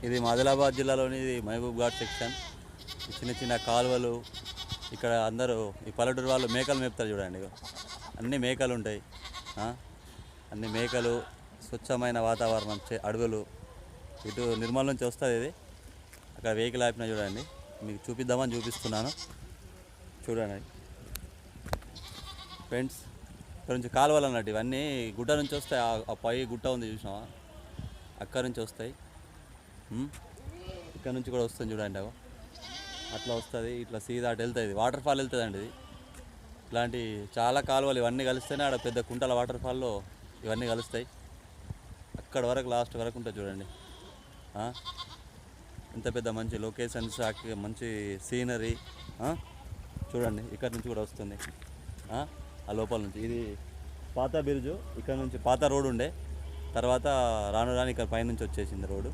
ఇది ఆదిలాబాద్ జిల్లాలోని మహబూబ్ ఘాట్ సెక్షన్. చిన్న చిన్న కాలువలు. ఇక్కడ అందరూ ఈ పల్లెటూరు వాళ్ళు మేకలు మేపుతారు చూడండి. అన్ని మేకలు ఉంటాయి. అన్ని మేకలు, స్వచ్ఛమైన వాతావరణం, అడవులు. ఇటు నిర్మల్ నుంచి వస్తుంది ఇది. అక్కడ వెహికల్ ఆపినా చూడండి, మీకు చూపిద్దామని చూపిస్తున్నాను చూడండి ఫ్రెండ్స్. ఇక్కడ నుంచి కాలువలు అన్నట్టు ఇవన్నీ గుట్ట నుంచి వస్తాయి. ఆ పై గుట్ట ఉంది చూసినావా, అక్కడ నుంచి వస్తాయి. ఇక్కడ నుంచి కూడా వస్తుంది చూడండి. అట్లా వస్తుంది, ఇట్లా సీదా అటు వెళ్తుంది. వాటర్ ఫాల్ వెళ్తుంది అండి ఇది. ఇట్లాంటి చాలా కాలువలు ఇవన్నీ కలిస్తేనే ఆడ పెద్ద కుంటల వాటర్ ఫాల్లో ఇవన్నీ కలుస్తాయి. అక్కడ వరకు లాస్ట్ వరకు ఉంటుంది చూడండి. ఇంత పెద్ద మంచి లొకేషన్స్, మంచి సీనరీ చూడండి. ఇక్కడ నుంచి కూడా వస్తుంది ఆ లోపల నుంచి. ఇది పాత బ్రిడ్జు. ఇక్కడ నుంచి పాత రోడ్ ఉండే, తర్వాత రాను రాను ఇక్కడ పైనుంచి వచ్చేసింది రోడ్డు.